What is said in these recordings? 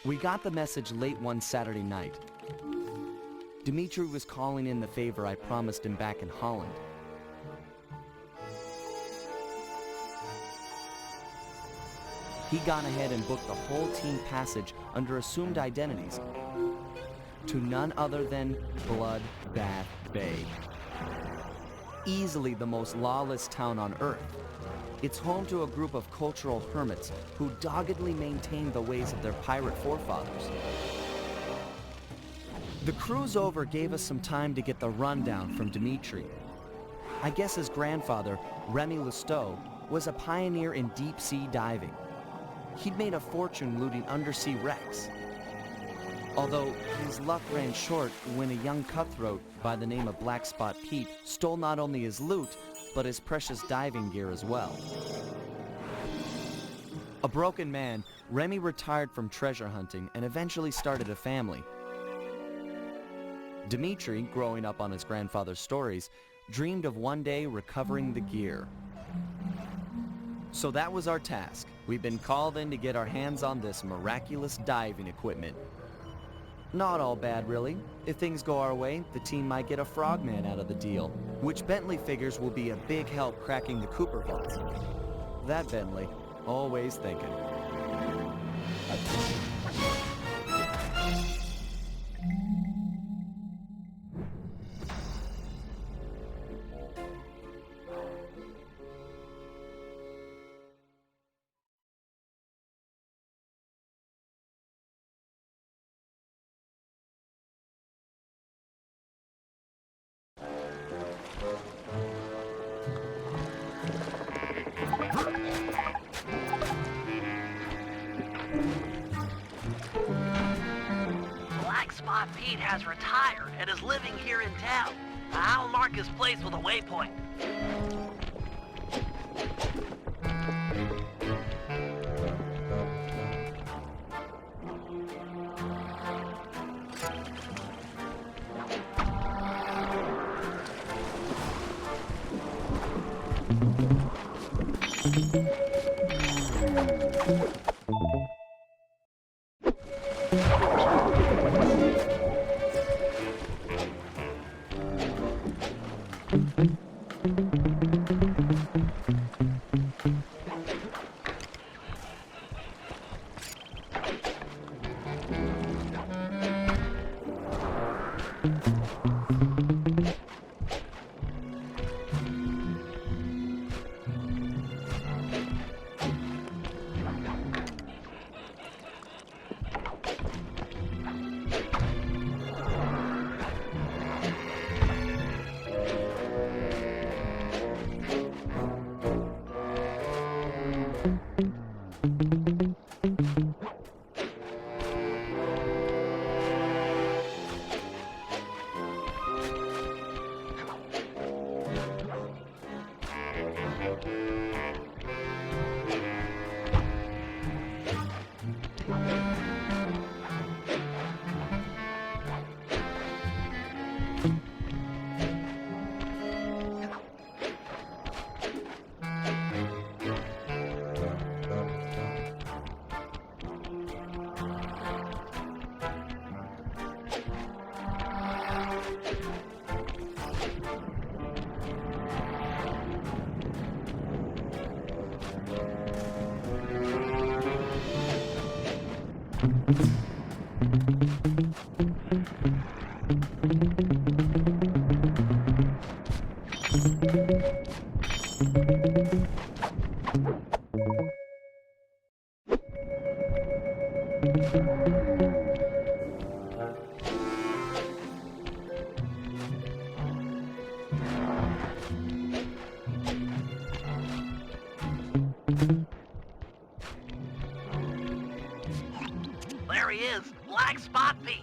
We got the message late one Saturday night. Dimitri was calling in the favor I promised him back in Holland. He'd gone ahead and booked the whole team passage under assumed identities to none other than Bloodbath Bay. Easily the most lawless town on Earth. It's home to a group of cultural hermits who doggedly maintain the ways of their pirate forefathers. The cruise over gave us some time to get the rundown from Dimitri. I guess his grandfather, Remy Lusteau, was a pioneer in deep-sea diving. He'd made a fortune looting undersea wrecks. Although his luck ran short when a young cutthroat by the name of Black Spot Pete stole not only his loot, but his precious diving gear as well. A broken man, Remy retired from treasure hunting and eventually started a family. Dimitri, growing up on his grandfather's stories, dreamed of one day recovering the gear. So that was our task. We've been called in to get our hands on this miraculous diving equipment. Not all bad, really. If things go our way, the team might get a frogman out of the deal, which Bentley figures will be a big help cracking the Cooper vaults. That Bentley, always thinking. Black Spot Pete has retired and is living here in town. I'll mark his place with a waypoint. There he is, Black Spot Pete.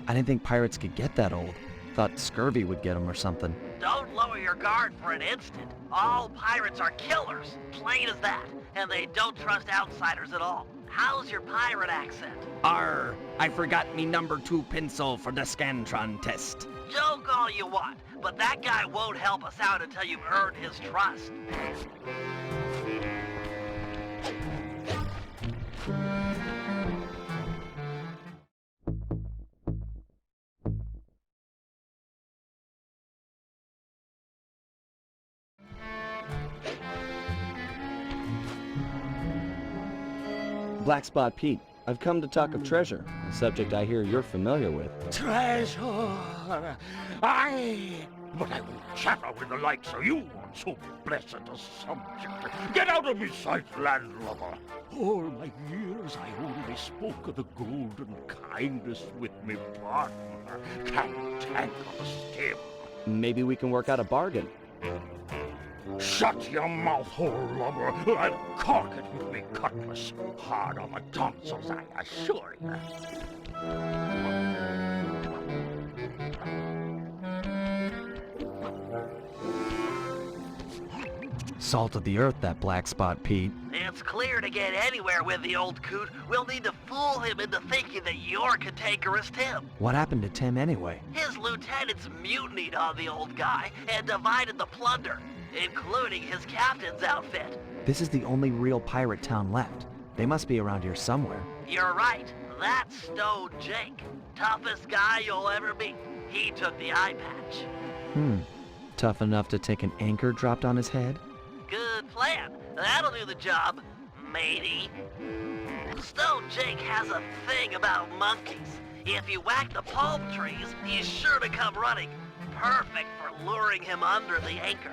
I didn't think pirates could get that old. Thought scurvy would get them or something. Don't lower your guard for an instant. All pirates are killers, plain as that, and they don't trust outsiders at all. How's your pirate accent? Arr, I forgot me number 2 pencil for the Scantron test. Joke all you want, but that guy won't help us out until you've earned his trust. Black Spot Pete, I've come to talk of treasure, a subject I hear you're familiar with. Treasure! Aye! But I won't chatter with the likes of you on so blessed a subject. Get out of my sight, landlubber! All my years I only spoke of the golden kindness with me partner. Can't tangle the stem. Maybe we can work out a bargain. Shut your mouth hole, lubber. I'll cork it with me cutlass. Hard on the tonsils, I assure you. Salt of the earth, that Black Spot Pete. It's clear to get anywhere with the old coot, we'll need to fool him into thinking that you're cantankerous Tim. What happened to Tim anyway? His lieutenants mutinied on the old guy and divided the plunder, including his captain's outfit. This is the only real pirate town left. They must be around here somewhere. You're right. That's Stone Jake. Toughest guy you'll ever meet. He took the eye patch. Tough enough to take an anchor dropped on his head? Good plan. That'll do the job, matey. Stone Jake has a thing about monkeys. If you whack the palm trees, he's sure to come running. Perfect for luring him under the anchor.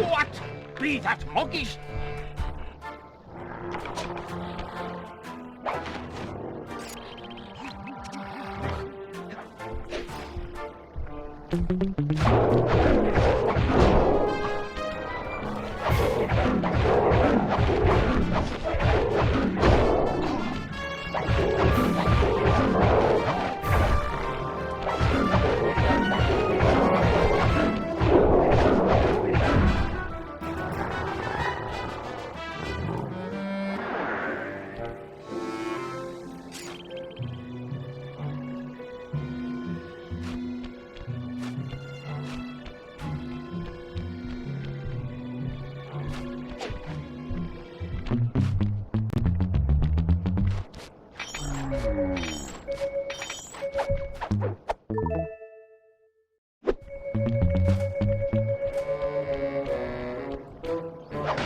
What? Be that monkeys?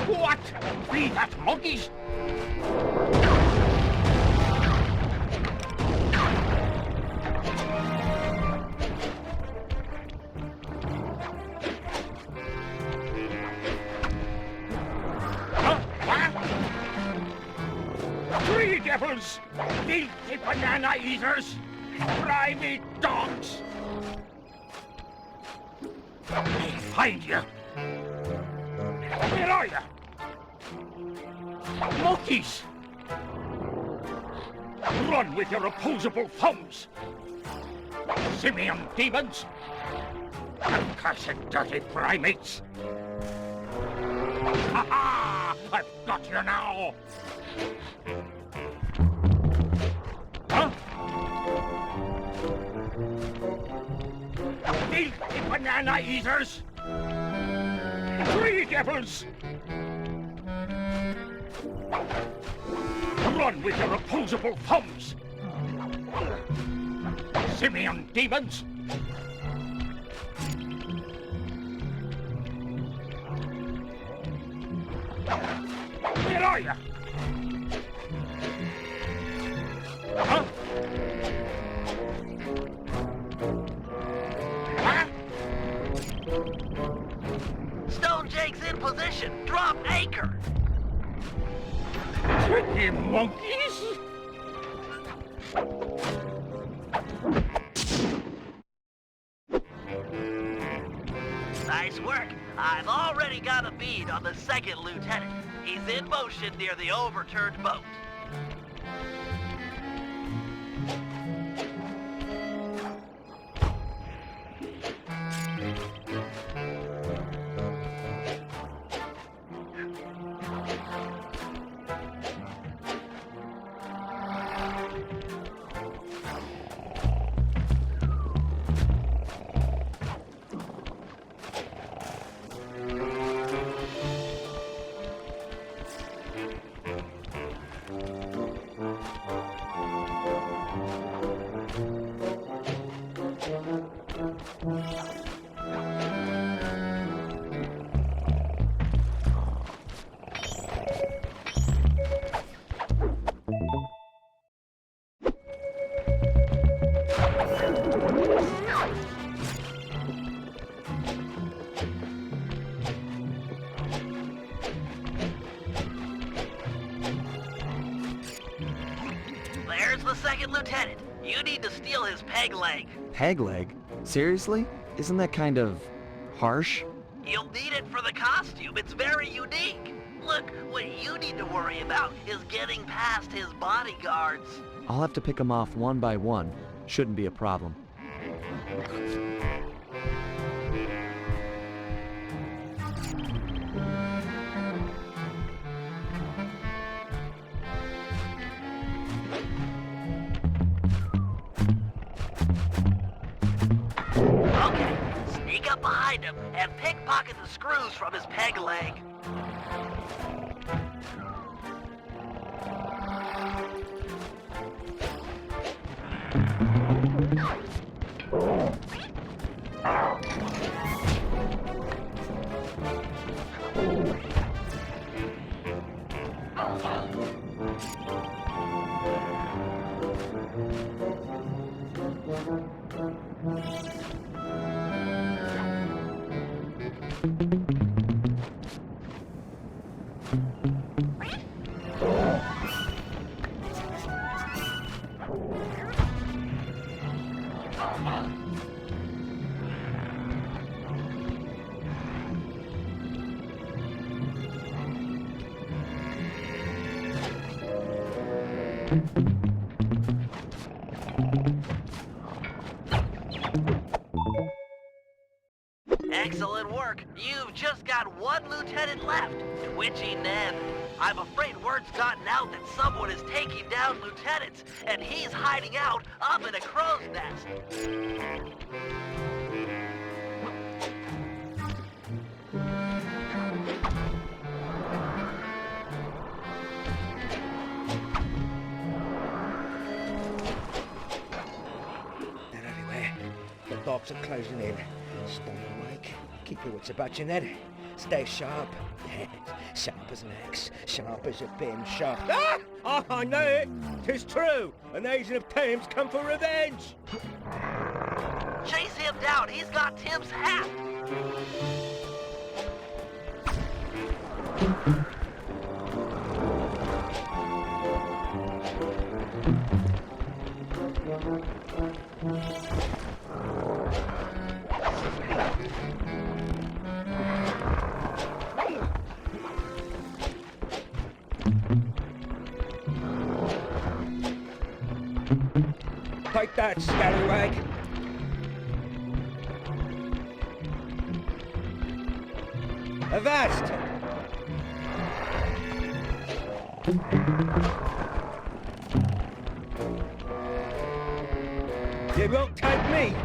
What? Be that monkeys? Three devils! Filthy banana eaters! Grimy dogs! I'll find you! Where are you? Monkeys! Run with your opposable thumbs! Simian demons! Accursed dirty primates! Ha ha! I've got you now! Huh? Filthy banana eaters! Three devils! Run with your opposable thumbs! Simian demons! Where are you? Huh? Huh? Stone Jake's in position. Drop anchor. Tricky monkeys! Nice work. I've already got a bead on the second lieutenant. He's in motion near the overturned boat. second lieutenant. You need to steal his peg leg. Peg leg? Seriously? Isn't that kind of harsh? You'll need it for the costume. It's very unique. Look, what you need to worry about is getting past his bodyguards. I'll have to pick them off one by one. Shouldn't be a problem. Okay, sneak up behind him and pickpocket the screws from his peg leg. Excellent work. You've just got one lieutenant left, Twitchy Ned. I'm afraid word's gotten out that someone is taking down lieutenants, and he's hiding out up in a crow's nest. They're everywhere. The dogs are closing in. Stay awake. Keep your wits about you, Ned. Stay sharp. Sharp as an axe. Sharp as a pin. Sharp. Ah! Oh, I know it. 'Tis true. An agent of Tim's come for revenge. Chase him down. He's got Tim's hat. Take that, scallywag. Avast! You won't take me.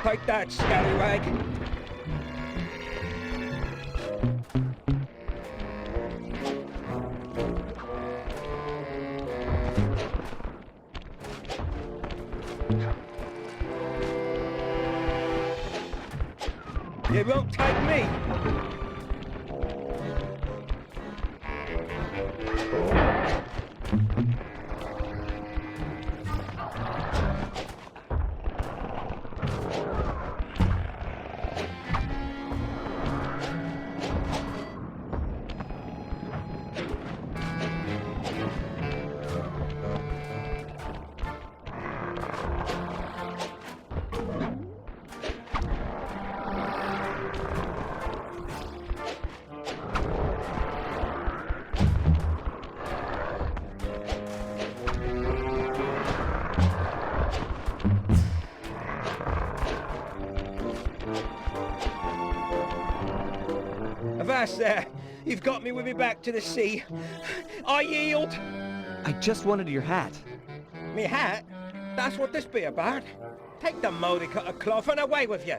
Take that, scallywag. You won't take me. Yes, sir. You've got me with me back to the sea. I yield. I just wanted your hat. Me hat? That's what this be about. Take the modicum of cloth and away with you.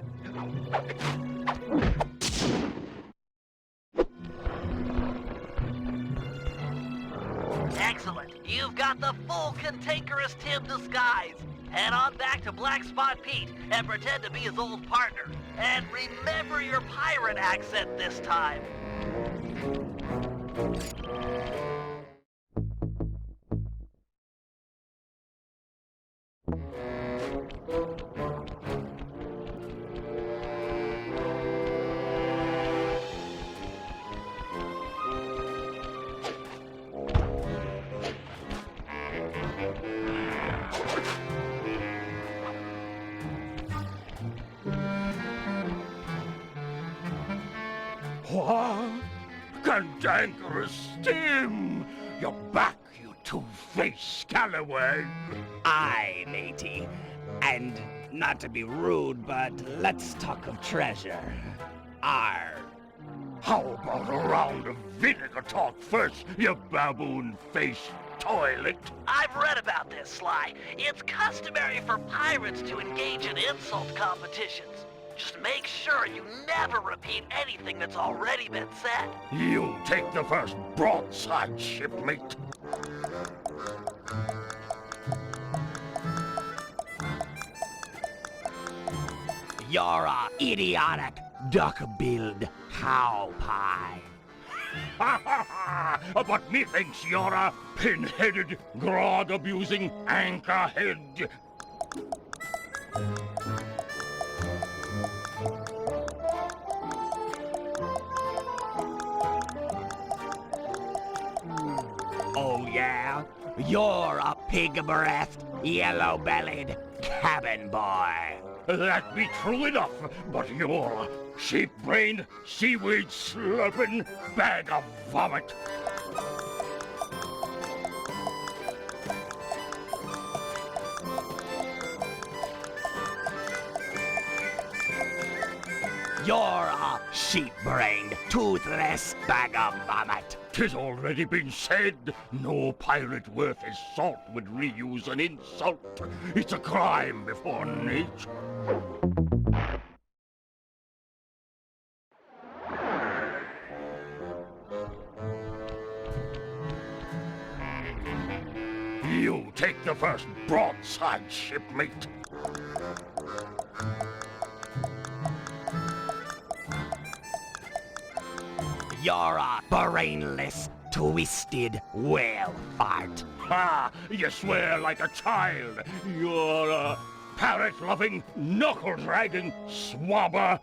Excellent. You've got the full cantankerous Tim disguise. Head on back to Black Spot Pete and pretend to be his old partner. And remember your pirate accent this time. What? Cantankerous Tim! You're back, you two-faced scallywag! Aye, matey. And not to be rude, but let's talk of treasure. Arr. How about a round of vinegar talk first, you baboon-faced toilet? I've read about this, Sly. It's customary for pirates to engage in insult competitions. Just make sure you never repeat anything that's already been said. You take the first broadside, shipmate. You're a idiotic, duck-billed cow pie. But methinks you're a pin-headed, grog-abusing anchorhead. Oh yeah? You're a pig-breathed, yellow-bellied cabin boy. That be true enough, but you're a sheep-brained, seaweed-slurping bag of vomit. You're a sheep-brained, toothless bag of vomit. 'Tis already been said, no pirate worth his salt would reuse an insult. It's a crime before nature. You take the first broadside, shipmate. You're a brainless, twisted whale fart. Ah, you swear like a child. You're a parrot-loving, knuckle-dragging swabber.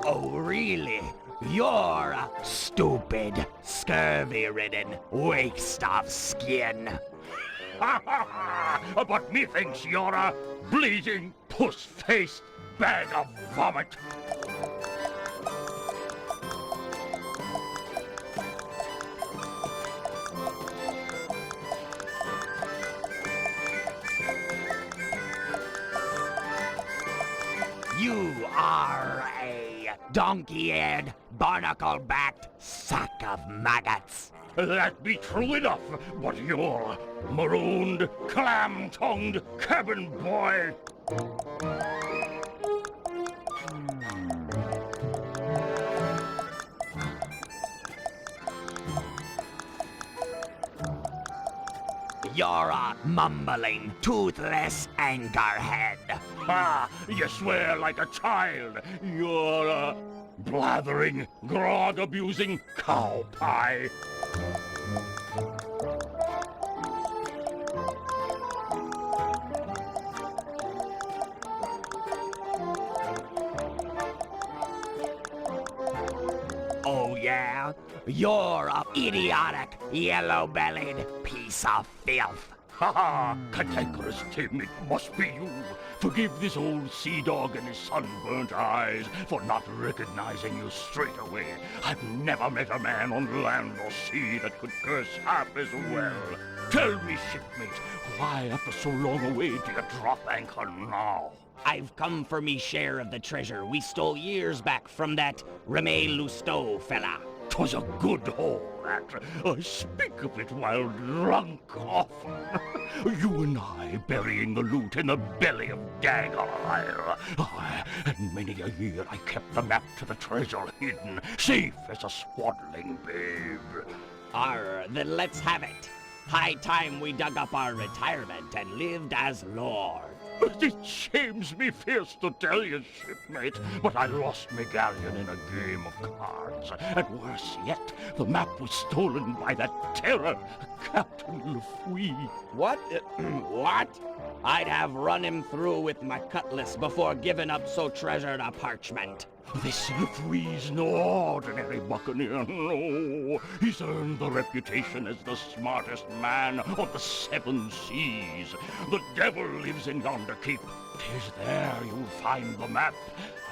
Oh, really? You're a stupid, scurvy-ridden waste of skin. But methinks you're a bleeding, puss-faced bag of vomit. You are a donkey-eared, barnacle-backed sack of maggots. That be true enough, but you're a marooned, clam-tongued cabin boy. You're a mumbling, toothless anchorhead. Ah, you swear like a child. You're a blathering, grog-abusing cow pie. Oh yeah? You're a idiotic, yellow-bellied piece of filth. Ha ha! Cantankerous Tim, it must be you. Forgive this old sea dog and his sunburnt eyes for not recognizing you straight away. I've never met a man on land or sea that could curse half as well. Tell me, shipmate, why after so long a wait do you drop anchor now? I've come for me share of the treasure we stole years back from that Remy Lousteau fella. 'Twas a good haul, that. I speak of it while drunk often. You and I burying the loot in the belly of Dagger Isle. Aye, and many a year I kept the map to the treasure hidden, safe as a swaddling babe. Arr, then let's have it. High time we dug up our retirement and lived as lords. It shames me fierce to tell you, shipmate, but I lost me galleon in a game of cards. And worse yet, the map was stolen by that terror, Captain Lafouille. What? What? I'd have run him through with my cutlass before giving up so treasured a parchment. This Lafouille's no ordinary buccaneer, no. He's earned the reputation as the smartest man on the 7 seas. The devil lives in yonder keep. 'Tis there you'll find the map,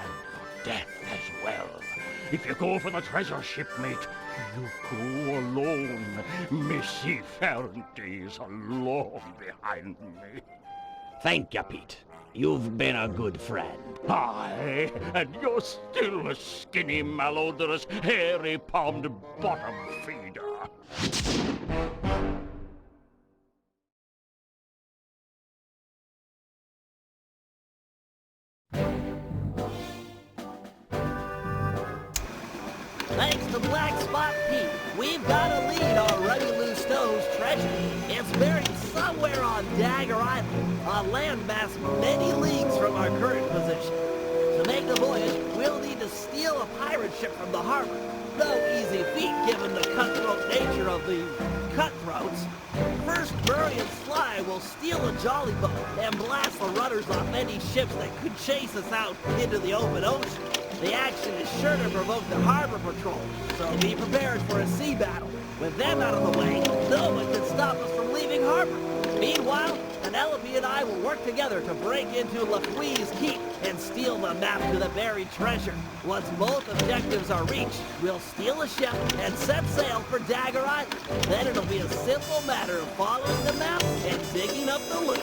and your death as well. If you go for the treasure, shipmate, you go alone. Missy Ferrante's alone behind me. Thank you, Pete. You've been a good friend. Aye, and you're still a skinny, malodorous, hairy-palmed bottom feeder. Thanks to Black Spot Pete, we've got a lead on Remy Lousteau's treasure. It's buried somewhere on Dagger Island, a landmass many leagues from our current position. To make the voyage, we'll need to steal a pirate ship from the harbor. No easy feat given the cutthroat nature of the cutthroats. First, Murray and Sly will steal a jolly boat and blast the rudders off any ships that could chase us out into the open ocean. The action is sure to provoke the harbor patrol, so be prepared for a sea battle. With them out of the way, no one can stop us from leaving harbor. Meanwhile, Penelope and I will work together to break into Lafouille's keep and steal the map to the buried treasure. Once both objectives are reached, we'll steal a ship and set sail for Dagger Island. Then it'll be a simple matter of following the map and digging up the loot.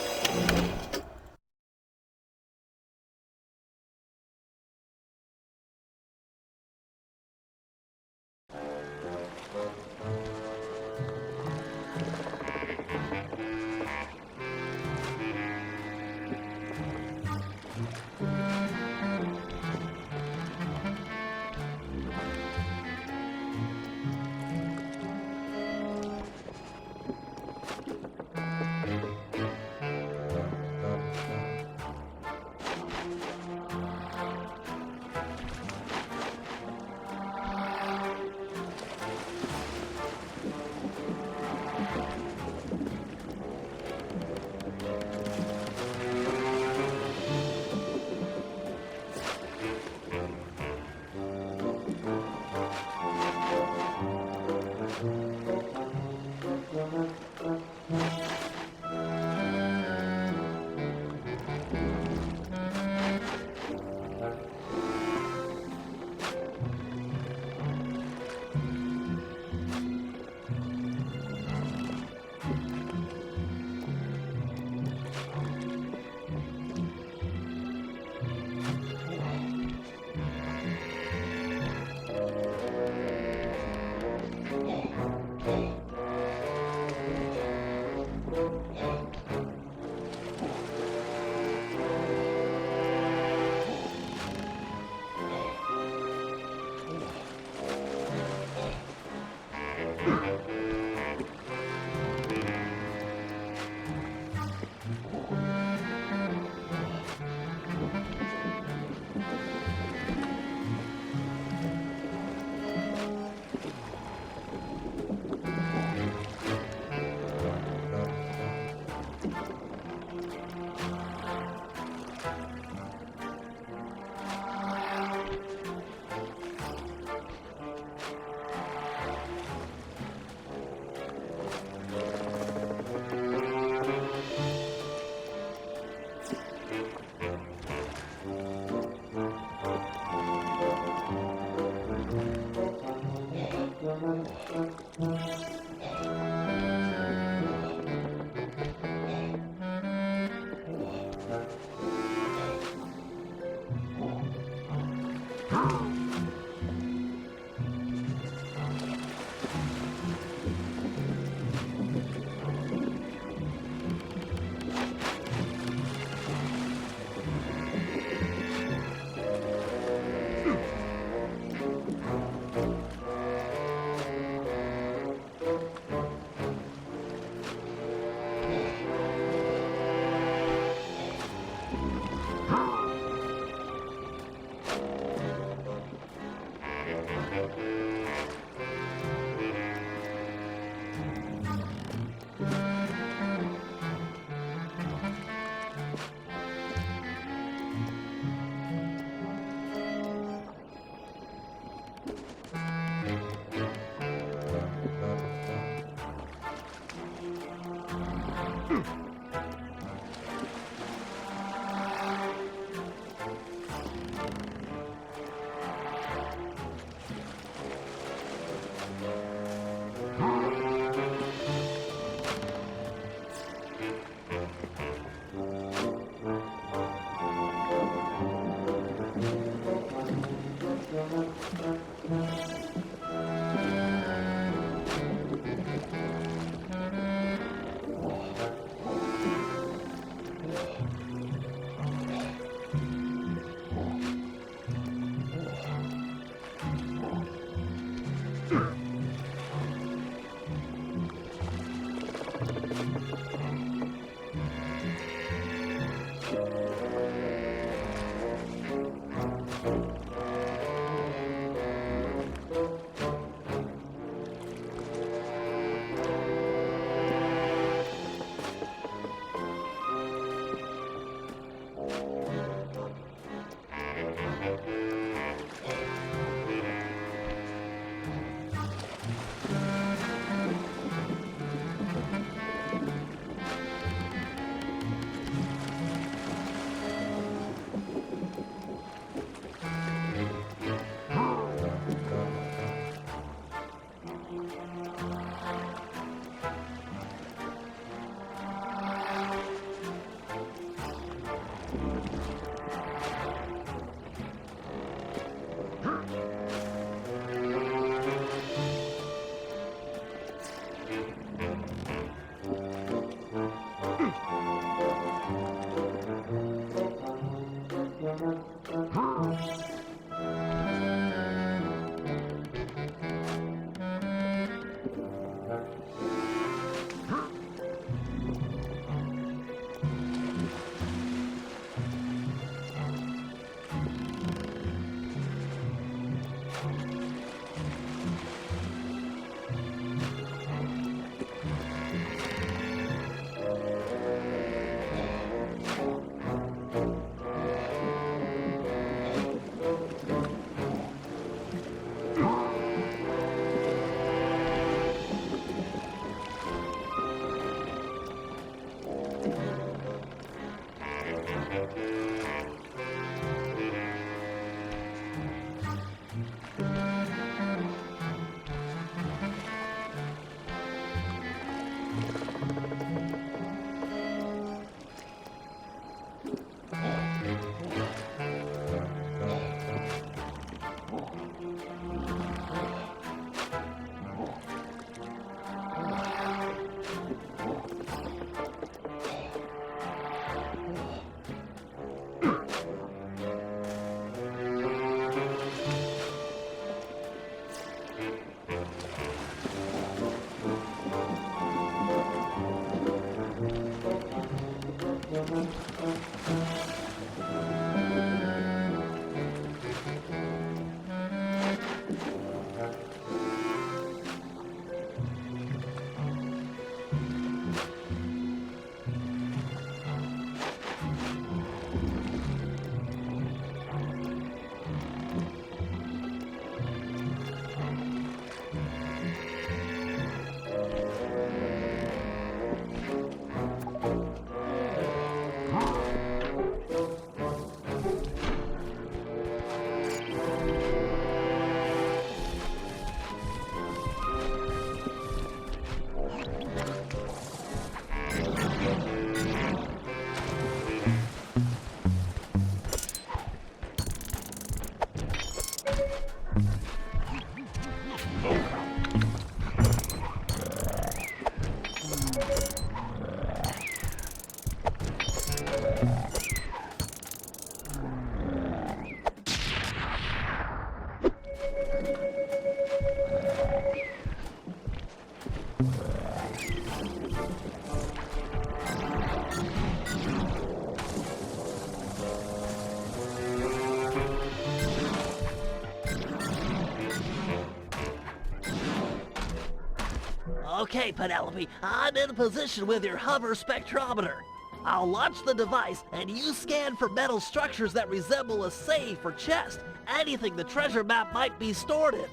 Okay, Penelope, I'm in position with your hover spectrometer. I'll launch the device, and you scan for metal structures that resemble a safe or chest, anything the treasure map might be stored in.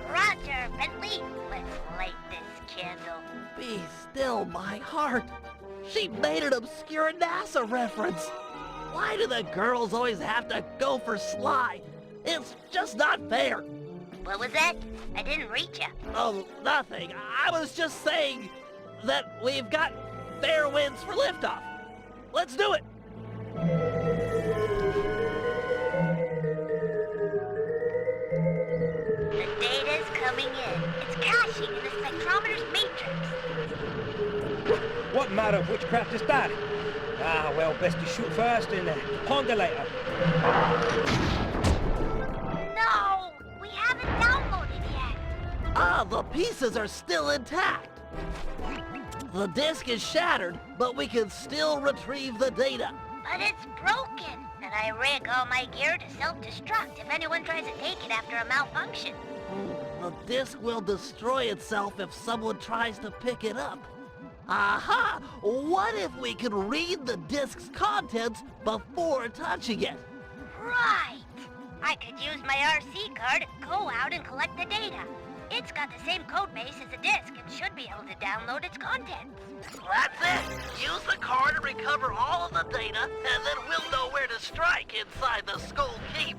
Roger, Bentley. Let's light this candle. Be still, my heart. She made an obscure NASA reference. Why do the girls always have to go for Sly? It's just not fair. What was that? I didn't reach you. Oh, nothing. I was just saying that we've got fair winds for liftoff. Let's do it. The data's coming in. It's caching in the spectrometer's matrix. What manner of witchcraft is that? Ah, well, best to shoot first and ponder later. No! We haven't downloaded yet. Ah, the pieces are still intact. The disk is shattered, but we can still retrieve the data. But it's broken. And I rig all my gear to self-destruct if anyone tries to take it after a malfunction. The disk will destroy itself if someone tries to pick it up. Aha! What if we could read the disk's contents before touching it? Right! I could use my RC card, go out and collect the data. It's got the same code base as the disk and should be able to download its contents. That's it! Use the card to recover all of the data, and then we'll know where to strike inside the Skull Keep.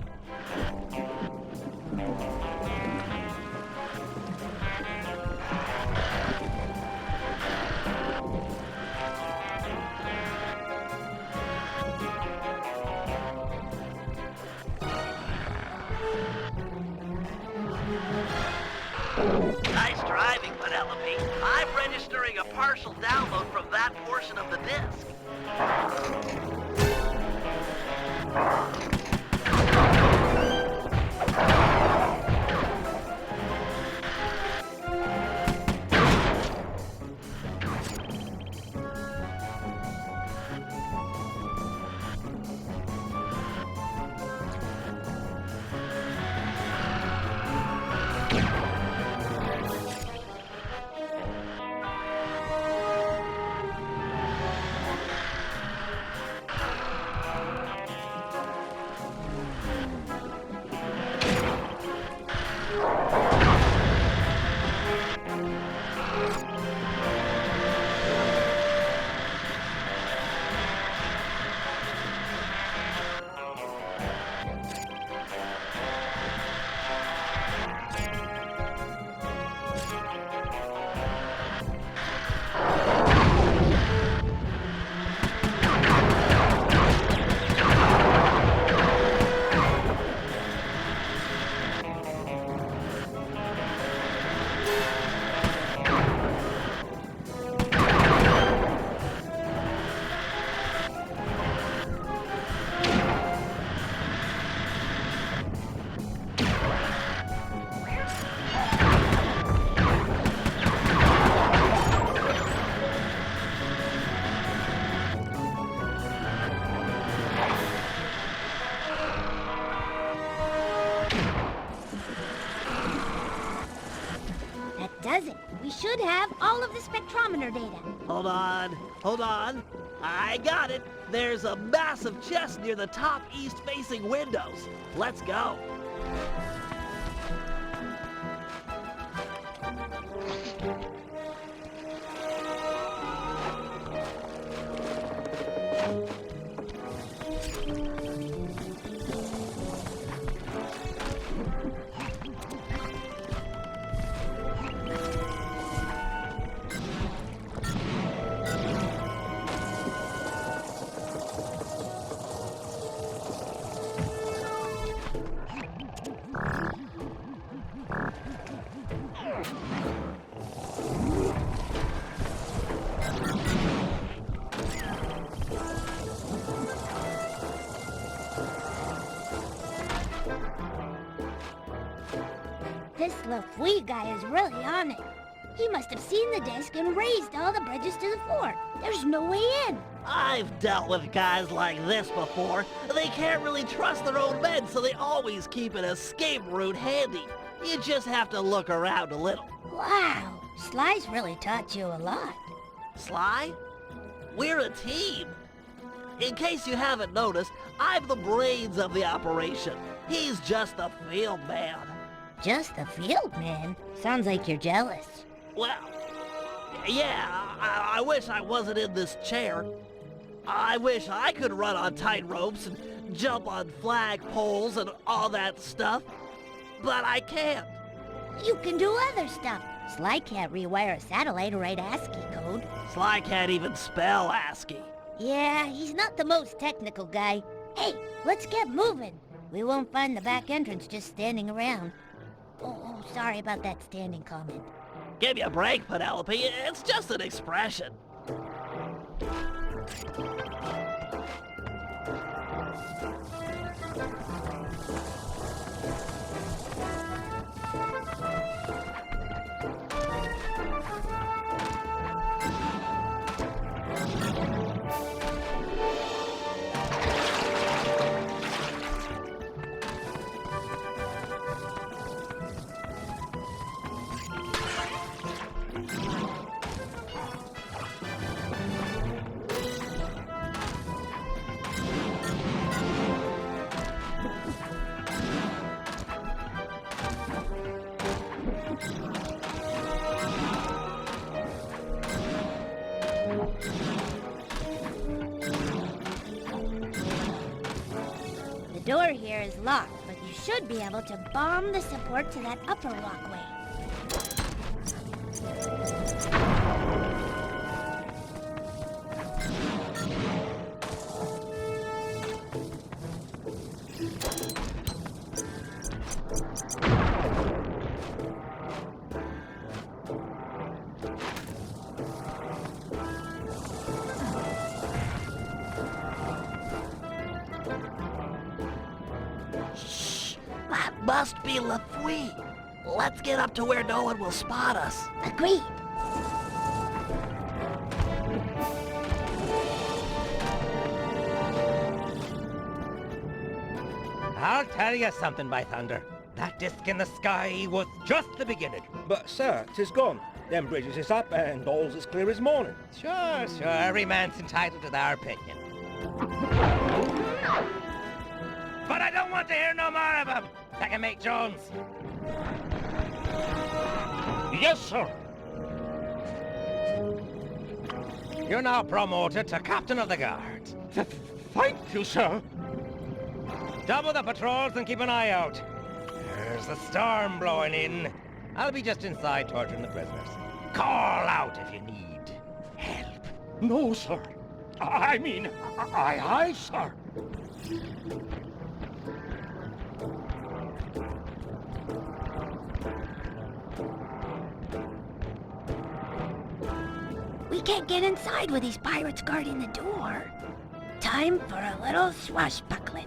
Nice driving, Penelope. I'm registering a partial download from that portion of the disk. Does it? We should have all of the spectrometer data. Hold on. I got it. There's a massive chest near the top east-facing windows. Let's go. This LaFouille guy is really on it. He must have seen the disc and raised all the bridges to the fort. There's no way in. I've dealt with guys like this before. They can't really trust their own men, so they always keep an escape route handy. You just have to look around a little. Wow, Sly's really taught you a lot. Sly? We're a team. In case you haven't noticed, I'm the brains of the operation. He's just the field man. Just the field man? Sounds like you're jealous. Well, yeah, I wish I wasn't in this chair. I wish I could run on tight ropes and jump on flag poles and all that stuff, but I can't. You can do other stuff. Sly can't rewire a satellite or write ASCII code. Sly can't even spell ASCII. Yeah, he's not the most technical guy. Hey, let's get moving. We won't find the back entrance just standing around. Oh, sorry about that standing comment. Give me a break, Penelope. It's just an expression. The door here is locked, but you should be able to bomb the support to that upper walkway. That must be LaFouille. Let's get up to where no one will spot us. Agreed. I'll tell you something, by thunder. That disc in the sky was just the beginning. But, sir, 'tis gone. Them bridges is up and all's as clear as morning. Sure, every man's entitled to their opinion. But I don't want to hear no more of him. Second Mate Jones. Yes, sir. You're now promoted to Captain of the Guard. Thank you, sir. Double the patrols and keep an eye out. There's a storm blowing in. I'll be just inside torturing the prisoners. Call out if you need help. No, sir. I mean, aye, sir. We can't get inside with these pirates guarding the door. Time for a little swashbuckling.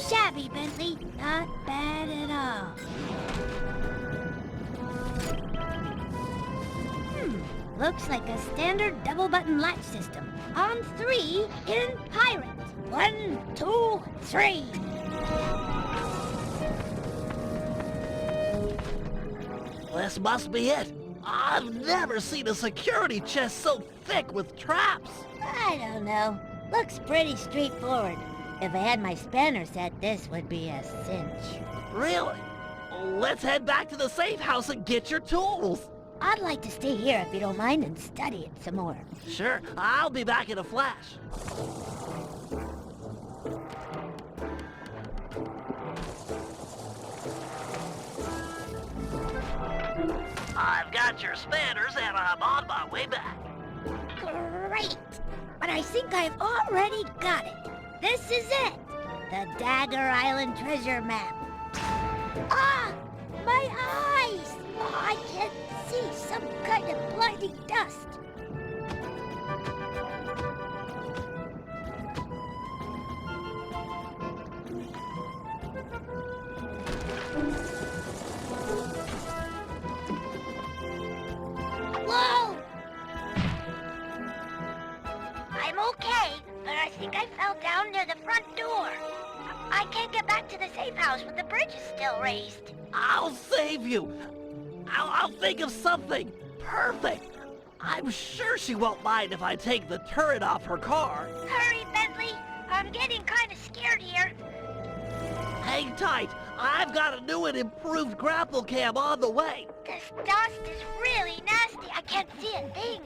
shabby, Bentley. Not bad at all. Looks like a standard double-button latch system. On 3 in Pirate. 1, 2, 3. This must be it. I've never seen a security chest so thick with traps. I don't know. Looks pretty straightforward. If I had my spanner set, this would be a cinch. Really? Let's head back to the safe house and get your tools. I'd like to stay here if you don't mind and study it some more. Sure, I'll be back in a flash. I've got your spanners and I'm on my way back. Great! But I think I've already got it. This is it! The Dagger Island treasure map. Ah! My eyes! Oh, I can't see some kind of blinding dust. Whoa! I'm okay, but I think I fell down near the front door. I can't get back to the safe house when the bridge is still raised. I'll save you. I'll think of something perfect. I'm sure she won't mind if I take the turret off her car. Hurry, Bentley. I'm getting kind of scared here. Hang tight. I've got a new and improved grapple cam on the way. This dust is really nasty. I can't see a thing.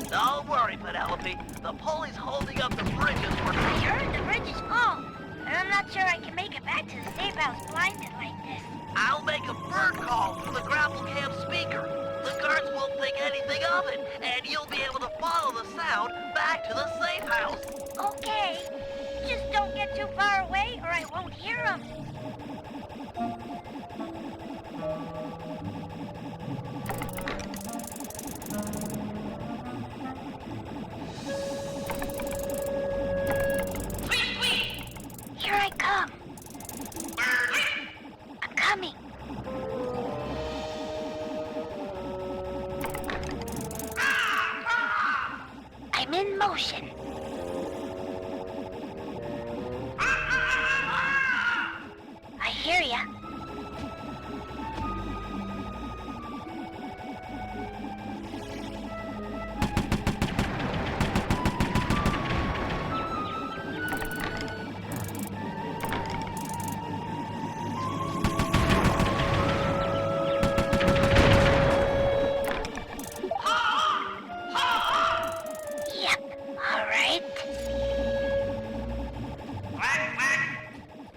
Don't worry, Penelope. The pulley's holding up the bridges for I heard the bridge is full, and I'm not sure I can make it back to the safe house blinded like this. I'll make a bird call through the grapple cam speaker. The guards won't think anything of it, and you'll be able to follow the sound back to the safe house. Okay. Just don't get too far away or I won't hear them. Here I come. I'm coming. I'm in motion. I hear ya. Yep, all right.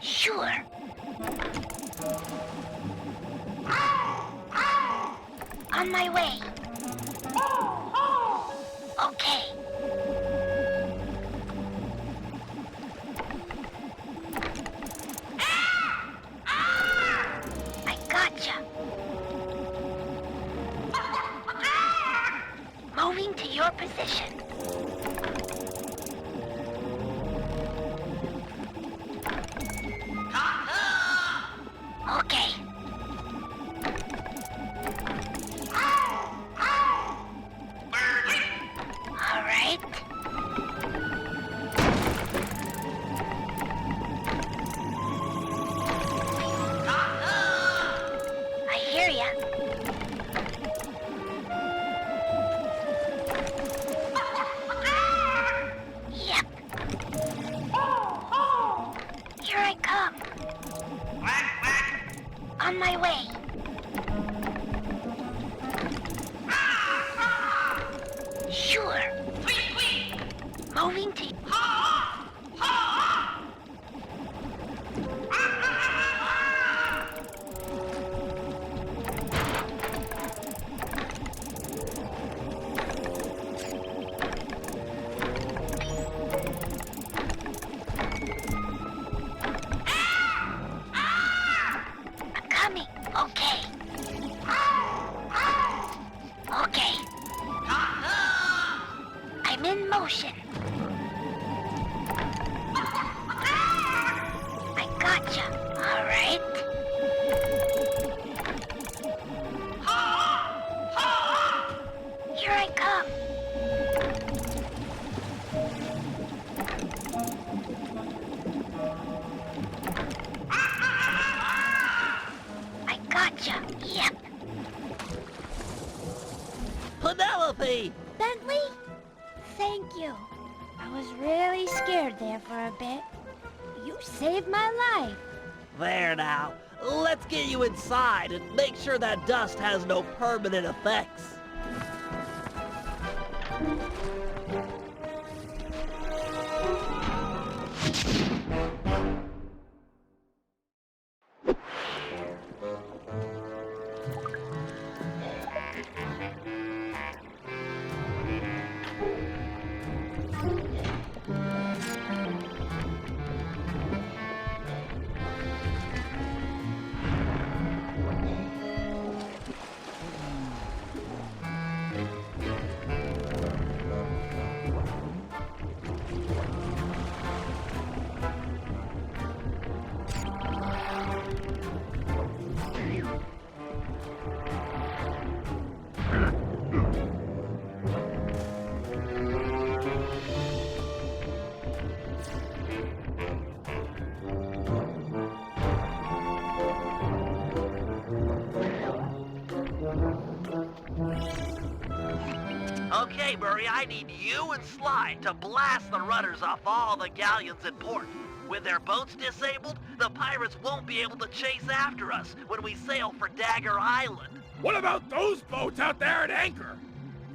Sure. On my way. Okay. I gotcha. Moving to your position. Okay. All right. I hear ya. motion. I gotcha. All right. Here I come. I gotcha. Yep. Penelope! Bentley? Thank you. I was really scared there for a bit. You saved my life. There now. Let's get you inside and make sure that dust has no permanent effects. Okay, Murray, I need you and Sly to blast the rudders off all the galleons in port. With their boats disabled, the pirates won't be able to chase after us when we sail for Dagger Island. What about those boats out there at anchor?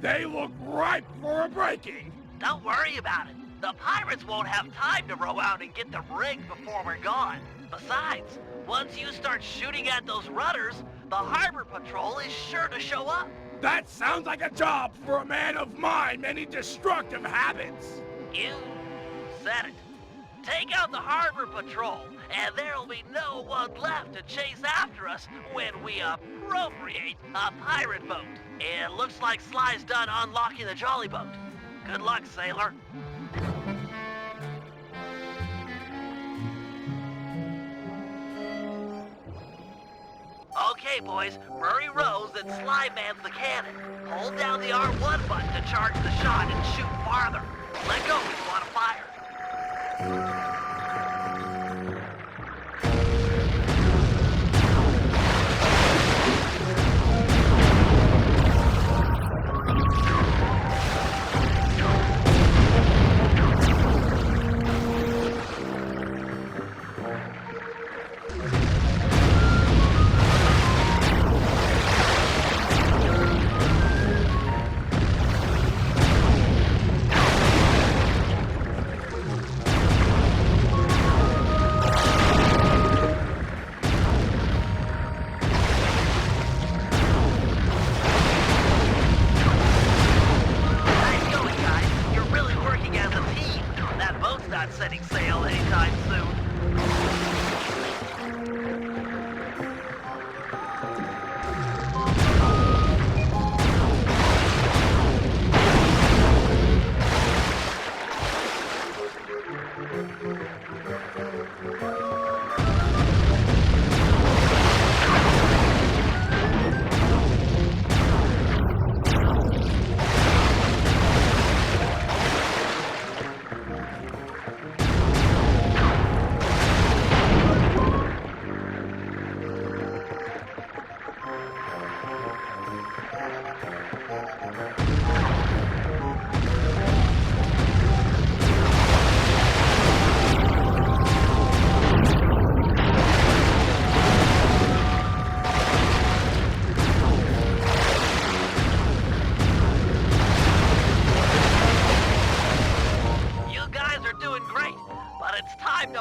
They look ripe for a breaking. Don't worry about it. The pirates won't have time to row out and get them rigged before we're gone. Besides, once you start shooting at those rudders, the harbor patrol is sure to show up. That sounds like a job for a man of my many destructive habits. You said it. Take out the harbor patrol, and there'll be no one left to chase after us when we appropriate a pirate boat. It looks like Sly's done unlocking the jolly boat. Good luck, sailor. Okay, boys, Murray rows and Sly mans the cannon. Hold down the R1 button to charge the shot and shoot farther. Let go if you want to fire. Setting sail anytime soon.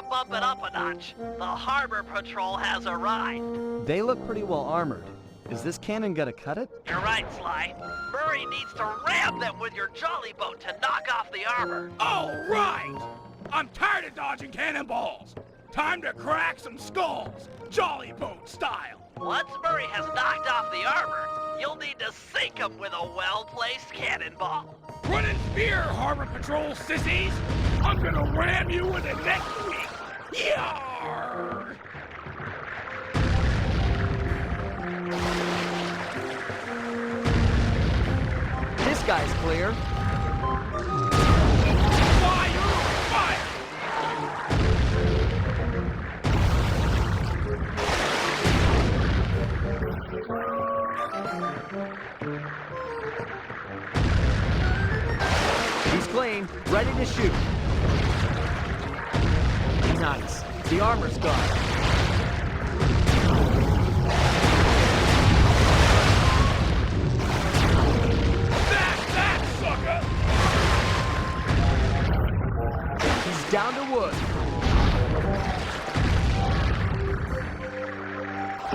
Bump it up a notch. The harbor patrol has arrived. They look pretty well armored. Is this cannon gonna cut it? You're right, Sly. Murray needs to ram them with your jolly boat to knock off the armor. All right! I'm tired of dodging cannonballs. Time to crack some skulls, jolly boat style. Once Murray has knocked off the armor, you'll need to to sink 'em with a well-placed cannonball. Run and spear, Harbor Patrol sissies! I'm gonna ram you with it next week! Yarr! This guy's clear. Fire! Fire! He's clean, ready to shoot. Nice. The armor's gone. That sucker! He's down to wood.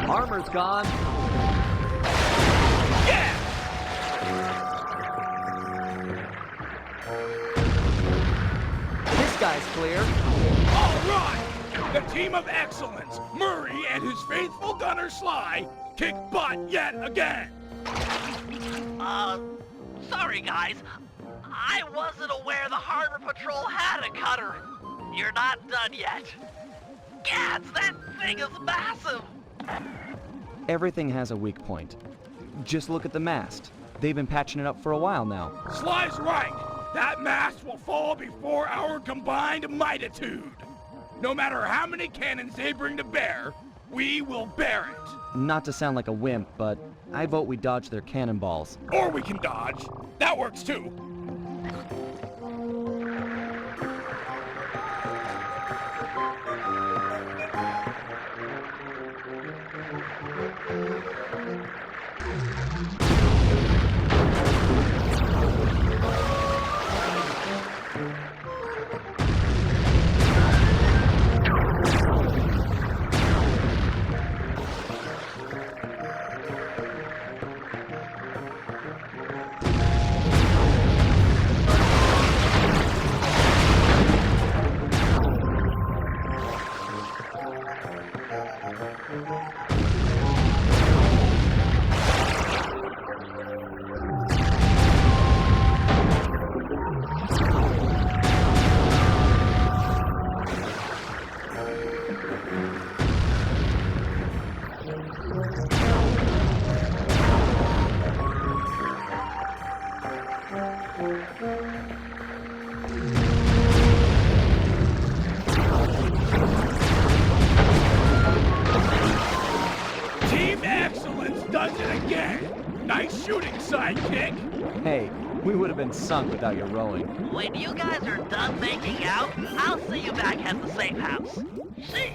Armor's gone. Yeah! This guy's clear. All right! The team of excellence, Murray and his faithful gunner Sly, kick butt yet again! Sorry guys. I wasn't aware the Harbor Patrol had a cutter. You're not done yet. Gads, that thing is massive! Everything has a weak point. Just look at the mast. They've been patching it up for a while now. Sly's right. That mast will fall before our combined mightitude. No matter how many cannons they bring to bear, we will bear it. Not to sound like a wimp, but I vote we dodge their cannonballs. Or we can dodge. That works too. Team Excellence does it again. Nice shooting, sidekick. Hey, we would have been sunk without your rowing. When you guys are done making out, I'll see you back at the safe house. Sheesh.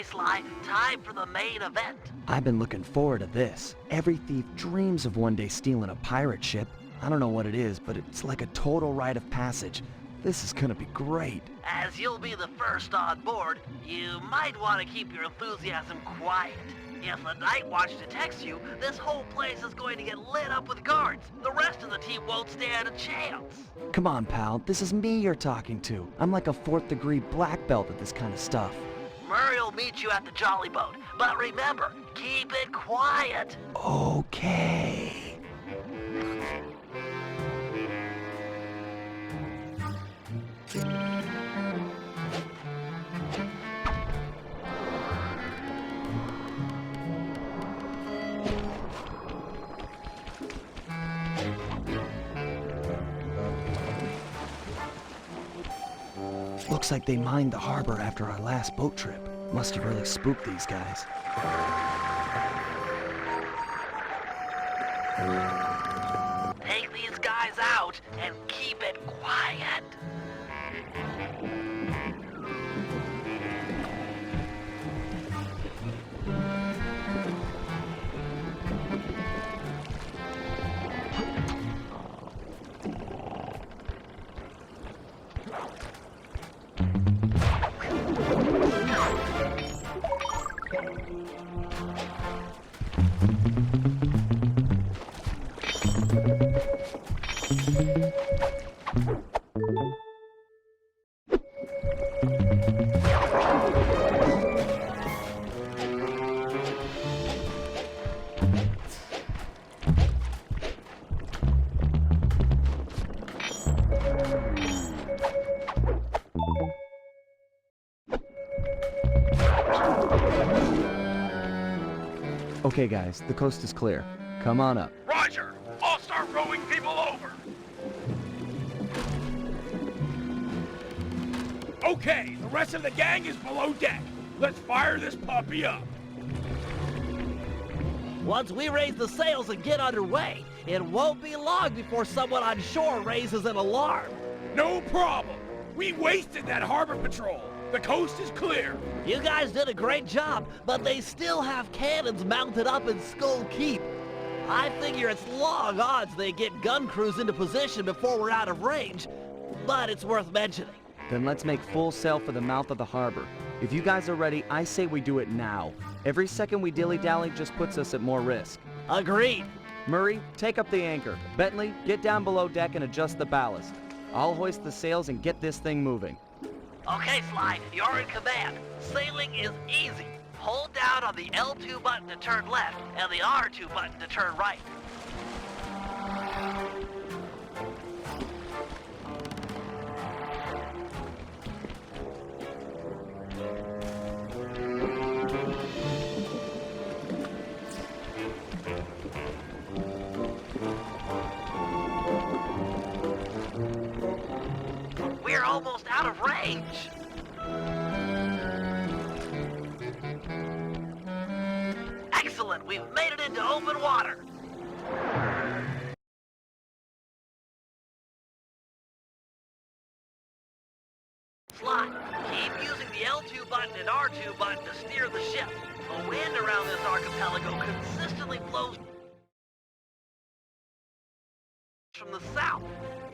Okay, Sly, time for the main event. I've been looking forward to this. Every thief dreams of one day stealing a pirate ship. I don't know what it is, but it's like a total rite of passage. This is gonna be great. As you'll be the first on board, you might want to keep your enthusiasm quiet. If the Night Watch detects you, this whole place is going to get lit up with guards. The rest of the team won't stand a chance. Come on, pal. This is me you're talking to. I'm like a 4th degree black belt at this kind of stuff. Murray will meet you at the Jolly Boat, but remember, keep it quiet. Okay. Looks like they mined the harbor after our last boat trip. Must have really spooked these guys. Take these guys out and keep it quiet. Okay guys, the coast is clear. Come on up. Roger! I'll start rowing people over! Okay, the rest of the gang is below deck. Let's fire this puppy up. Once we raise the sails and get underway, it won't be long before someone on shore raises an alarm. No problem. We wasted that harbor patrol. The coast is clear. You guys did a great job, but they still have cannons mounted up in Skull Keep. I figure it's long odds they get gun crews into position before we're out of range, but it's worth mentioning. Then let's make full sail for the mouth of the harbor. If you guys are ready, I say we do it now. Every second we dilly-dally just puts us at more risk. Agreed. Murray, take up the anchor. Bentley, get down below deck and adjust the ballast. I'll hoist the sails and get this thing moving. Okay, Sly, you're in command. Sailing is easy. Hold down on the L2 button to turn left and the R2 button to turn right. We're almost out of range. Excellent, we've made it into open water. Sly, keep using the L2 button and R2 button to steer the ship. The wind around this archipelago consistently blows from the south.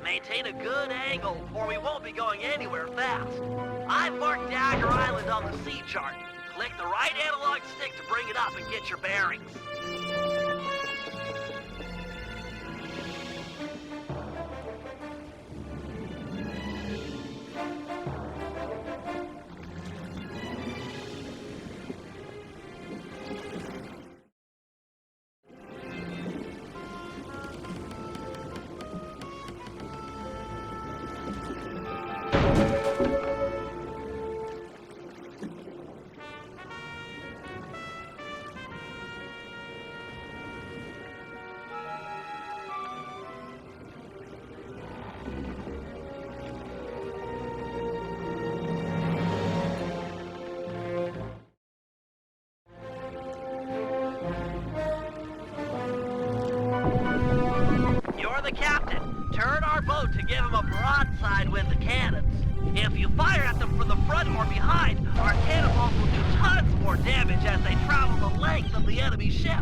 Maintain a good angle, or we won't be going anywhere fast. I've marked Dagger Island on the sea chart. Click the right analog stick to bring it up and get your bearings. You're the captain. Turn our boat to give him a broadside with the cannons. If you fire at them from the front or behind, our cannonballs will do tons more damage as they travel the length of the enemy ship.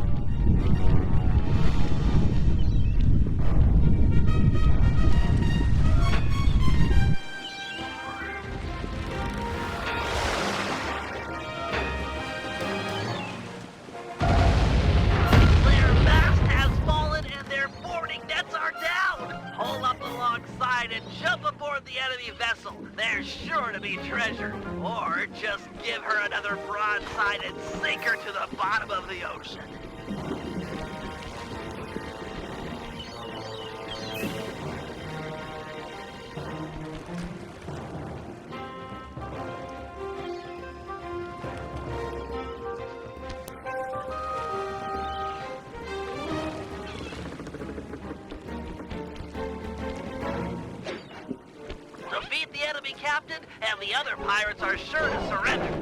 Their mast has fallen and their boarding nets are down. Hold up alongside and jump aboard the enemy vessel. There's sure to be treasure. Or just give her another broadside and sink her to the bottom of the ocean. Defeat the enemy captain, and the other pirates are sure to surrender.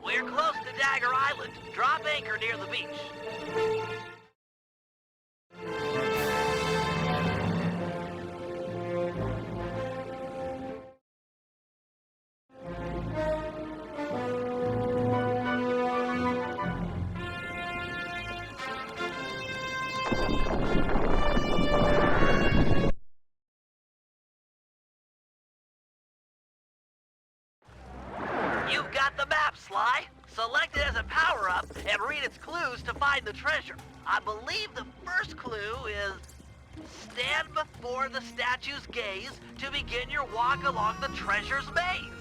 We're close to Dagger Island. Drop anchor near the beach. You've got the map, Sly. Select it as a power-up and read its clues to find the treasure. I believe the first clue is stand before the statue's gaze to begin your walk along the treasure's maze.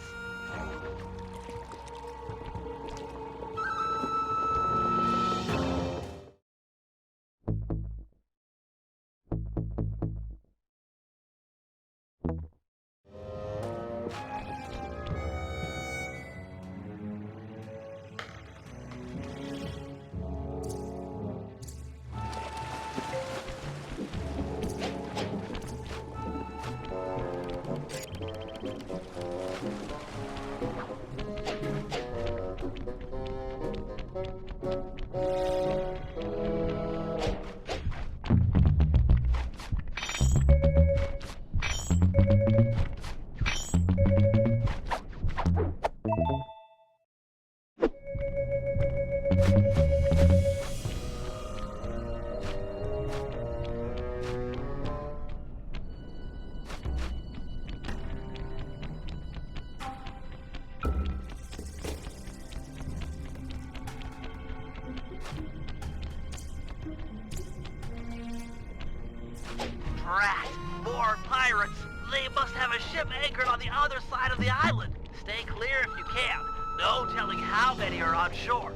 Drat! More pirates! They must have a ship anchored on the other side of the island. Stay clear if you can. No telling how many are on shore.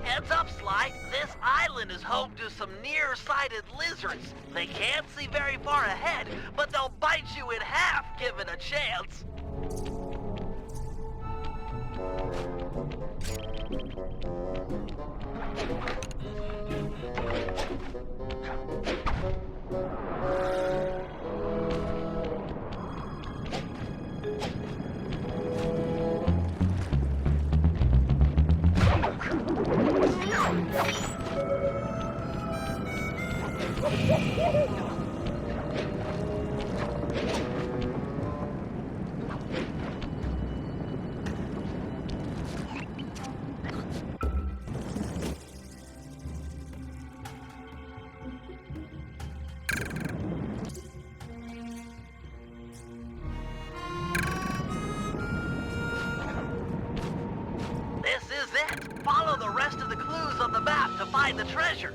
Heads up, Sly. This island is home to some nearsighted lizards. They can't see very far ahead, but they'll bite you in half given a chance. This is it. Follow the rest of the clues on the map to find the treasure.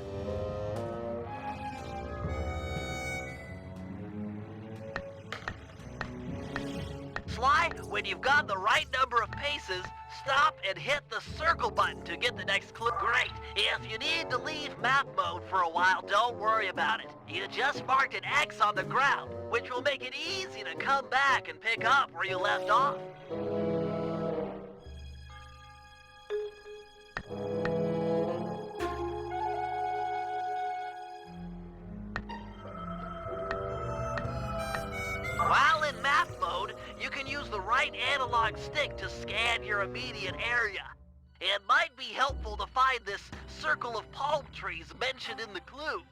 you've got the right number of paces, stop and hit the circle button to get the next clue. Great. If you need to leave map mode for a while, don't worry about it. You just marked an X on the ground, which will make it easy to come back and pick up where you left off. While in map mode, you can use the right analog stick to scan your immediate area. It might be helpful to find this circle of palm trees mentioned in the clue.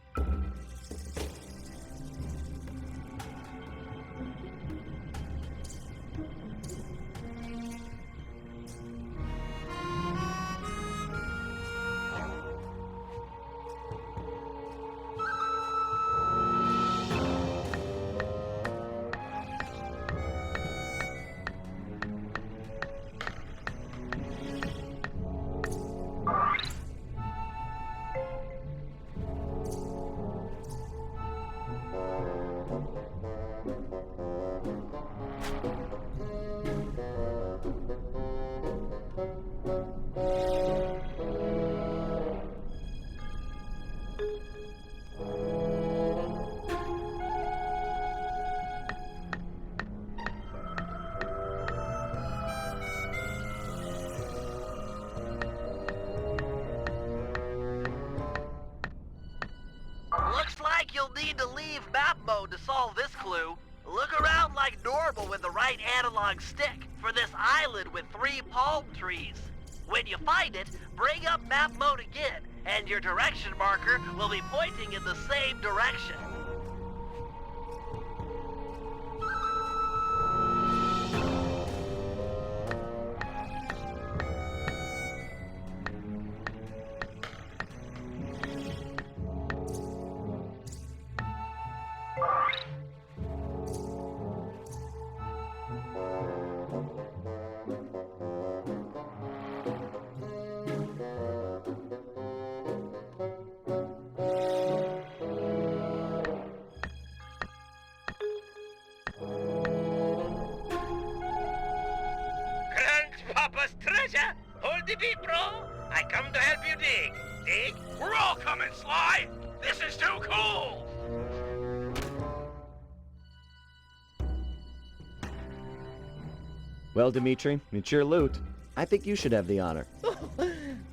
Looks like you'll need to leave map mode to solve this clue. Look around like normal with the right analog stick for this island with 3 palm trees. When you find it, bring up map mode again, and your direction marker will be pointing in the same direction. Grandpapa's treasure! Hold the beat, bro! I come to help you dig. Dig? We're all coming, Sly! This is too cool! Well, Dimitri, it's your loot. I think you should have the honor.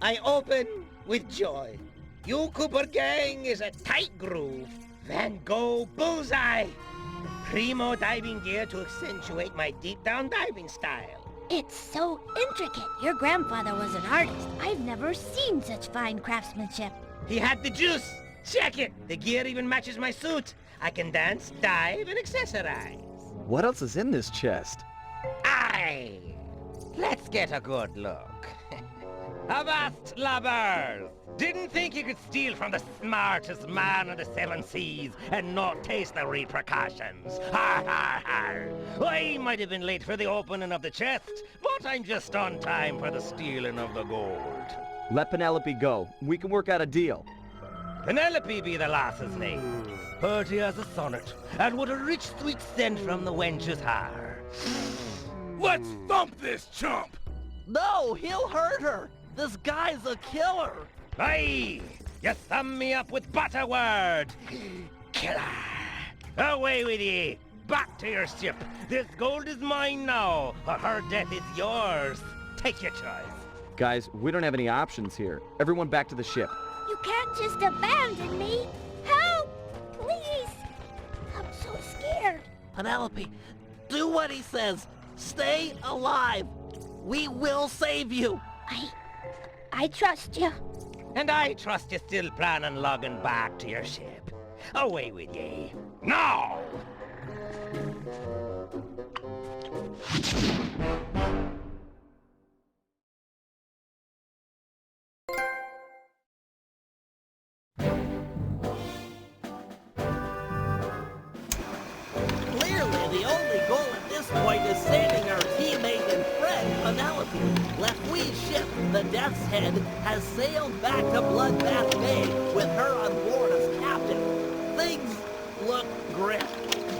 I open with joy. You Cooper gang is a tight groove. Van Gogh bullseye. Primo diving gear to accentuate my deep-down diving style. It's so intricate. Your grandfather was an artist. I've never seen such fine craftsmanship. He had the juice. Check it. The gear even matches my suit. I can dance, dive, and accessorize. What else is in this chest? Aye! Let's get a good look. Avast, lubbers! Didn't think you could steal from the smartest man of the 7 seas and not taste the repercussions. Ha ha ha! I might have been late for the opening of the chest, but I'm just on time for the stealing of the gold. Let Penelope go. We can work out a deal. Penelope be the lass's name. Pretty as a sonnet, and what a rich sweet scent from the wench's hair. Let's thump this chump! No, he'll hurt her. This guy's a killer. Aye! You sum me up with but a word. Killer! Away with ye! Back to your ship! This gold is mine now, or her death is yours. Take your choice. Guys, we don't have any options here. Everyone back to the ship. You can't just abandon me. Help! Please! I'm so scared. Penelope, do what he says. Stay alive. We will save you. I trust you. And I trust you still plan on logging back to your ship. Away with ye. Now! Clearly, the only goal at this point is saving our teammate and friend, Penelope. Lefwee's ship, the Death's Head, has sailed back to Bloodbath Bay with her on board as captain. Things look grim.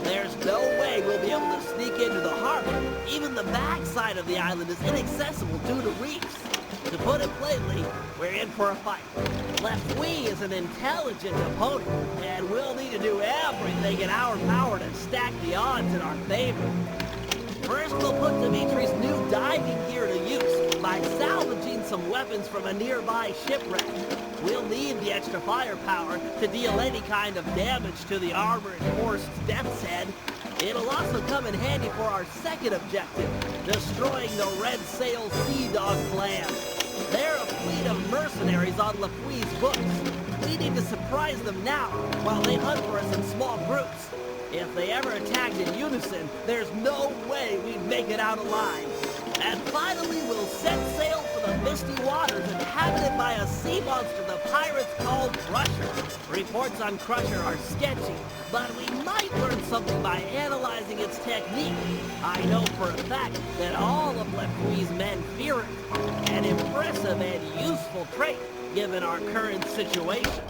There's no way we'll be able to sneak into the harbor, even the backside of the island is inaccessible due to reefs. To put it plainly, we're in for a fight. Lefwee is an intelligent opponent, and we'll need to do everything in our power to stack the odds in our favor. First, we'll put Dimitri's new diving gear to use by salvaging some weapons from a nearby shipwreck. We'll need the extra firepower to deal any kind of damage to the armor-enforced Death's Head. It'll also come in handy for our second objective, destroying the Red Sail Sea Dog clan. They're a fleet of mercenaries on Lefwee's books. We need to surprise them now while they hunt for us in small groups. If they ever attacked in unison, there's no way we'd make it out alive. And finally, we'll set sail for the misty waters inhabited by a sea monster the pirates call Crusher. Reports on Crusher are sketchy, but we might learn something by analyzing its technique. I know for a fact that all of Lefwee's men fear it. An impressive and useful trait, given our current situation.